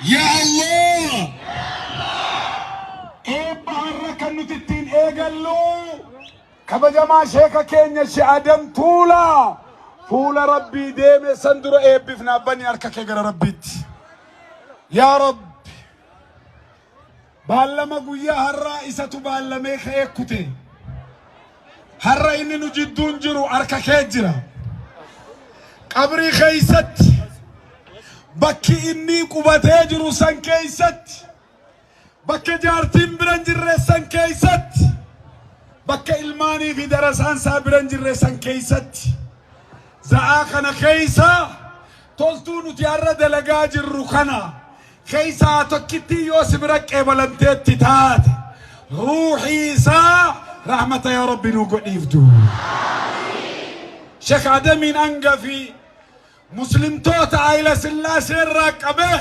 يا الله بارك النتتين قالوا كبجما شيخ كينيا شي ادم تولا فول ربي ديم سندر بفنا بني اركك يا ربيت يا رب بالما قويا الرئيسة بالما خيكوتي هرا إني نجدون جرو أركك يجرا قبري خيست بكي إني قبتي جرو سن كيست بكي جارتين برنجر سن كيست بكي إلماني في درسان سابرنجر سن كيست زعاقنا خيسا تولتونو تيارة دلقا جرو خنا خيسا تكتي يوسف رك بلنتي تات روحي سا رحمة يا رب نوقع يفدو شيخ عدمين أنقفي مسلم توت عائلة سلاسة الرقبة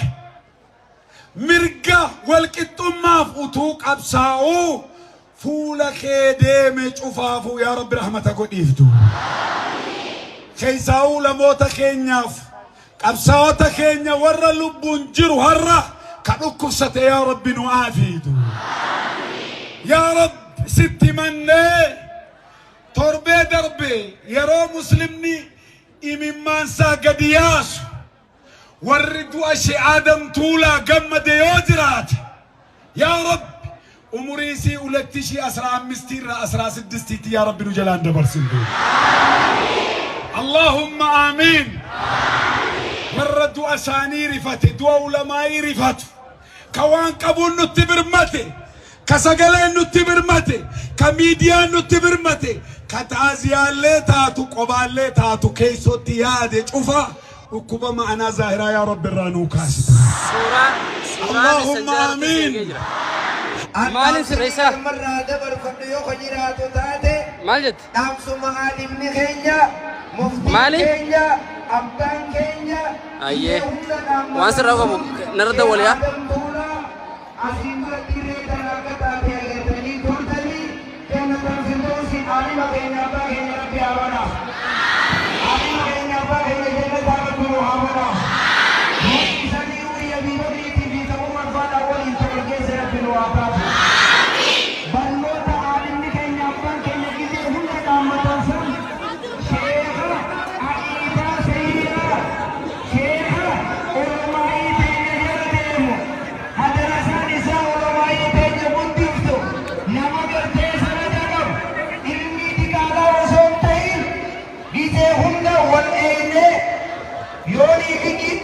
مرقة والكتم مافوتوك أبساؤو فولا خيديمي شفافو يا رب رحمة قد يفدو خيساو لموتا خينياف أبساوتا خينيا ورا لبون جيرو هرا كنوكو ستي يا رب نوافيدو يا رب ستي مني تربي دربي يرو مسلمني إممان سا قدياس وردو أشي آدم طولا قم ديوجرات يا رب أمريسي ولتشي أسرع مستير أسرع سدستيتي يا رب نجلان دبر سندو اللهم آمين وردو أساني رفت دو علماء رفت كوان قبول نتبرمتي كسجلين نتبرمتي كميديا نتبرمتي كتازيا اللي تاتو قبال اللي تاتو كيسو تيادي شوفا وكوبا معنا زاهرة يا رب الرانوكاس اللهم آمين مالي سريسا مرة دبر فنيو خجيرات وتاتي مالجد نامسو معالم نخينيا مفتي مالي كينيا أبدان كينيا أيه وانسر رغم نرد وليا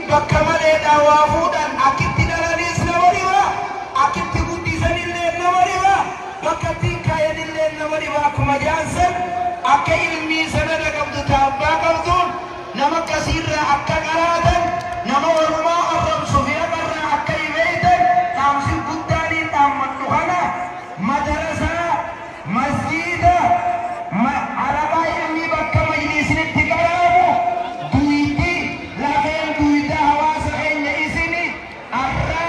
Bakamale da wafudan akitti dalanis nawariwa akitti guddisanille nawariwa bakati kayanille nawariwa kuma jansan akka ilmi sanada qabdu taabba qabdun nama kasirra akka qaraadan nama waruma arrabsu fi agarra akka ibeydan taamsi guddaanin dhaammadhu kana madarasa masjida arabaa ilmi bakka majlisinitti qaraamu duyti lafeen duyda hawaasa keenya isini arra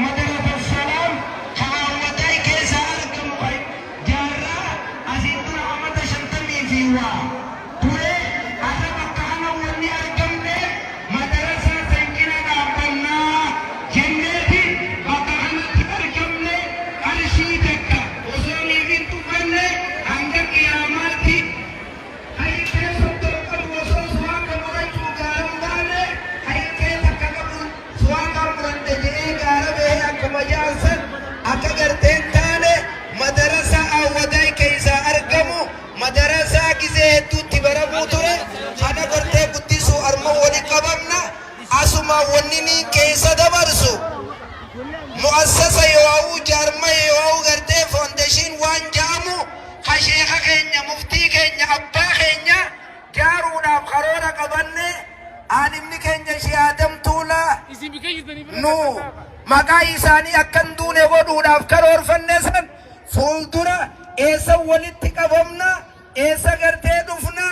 madarasa salaam hawaawwataa keessa argamu jaarraa asiin dura amata 50 fi waa ture arra bakka kana wanni argamne madarasa sanqina dhaabbannaa jenneeti bakka kanatti argamne qarshii takka osoo niifin tuffanne hanga qiyaamaatti hayiqee soddon qabu osoo suwaa kan murachuu gaaram taane hayiqee takka qabu suwaa kan muradde jedhee gaara bahee akkuma jaarsan akka garteen taane madarasa awwadaa keessaa argamu madarasa gisee hedduutti baramuu ture hana gartee guddisuu arma wali qabamna asuma wanni niin keessa dabarsu mu'assasa yoo jaarma yoo gartee foundation waan jaamu kasheeka keenya muftii keenya abbaa keenya jaaruudhaaf karoora qabanne aanimni keenya shiyaadam tuulaa nu maqaa isaanii akkan duune godhuudhaaf karoorfanne san fuuldura eessa walitti qabamna eessa gartee dhufna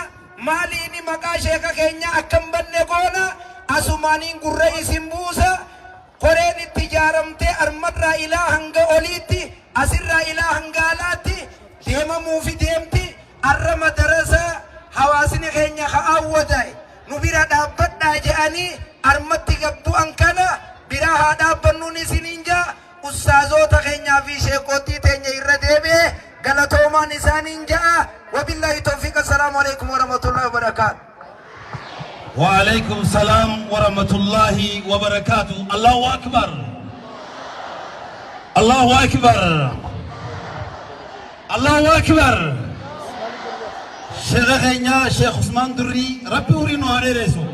maaliini maqaa sheeka keenya akkan banne goona asumaaniin gurra isin buusa koreen itti ijaaramtee armarraa ilaa hanga oliitti asirraa ilaa hanga alaatti deemamuufi deemti arra madarasa hawaasni keenya ka'aawwadae nu bira dhaabbadhaa je'anii armatti gabbu'an kana bira haadha bannuun isiniin jaa ustaazota keenyaa fi sheekoottii teenya irra deebi'ee galatoomaan isaaniin jaa wabillahi tawfiq assalaamu alaikum warahmatullahi wabarakatuh. وعليكم السلام ورحمة الله وبركاته. الله أكبر الله أكبر الله أكبر. شيخنا شيخ عثمان دري ربي أورينو على رسو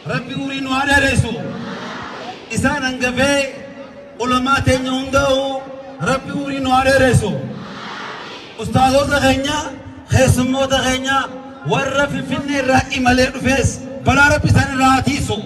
ربي أورينو على رسو إنسان أنجبه علماء تنيوندو ربي أورينو على رسو أستاذو تغنيا خصمو تغنيا ورّا في الفن الرائي مليء فيس بلا ربي سن راتيسو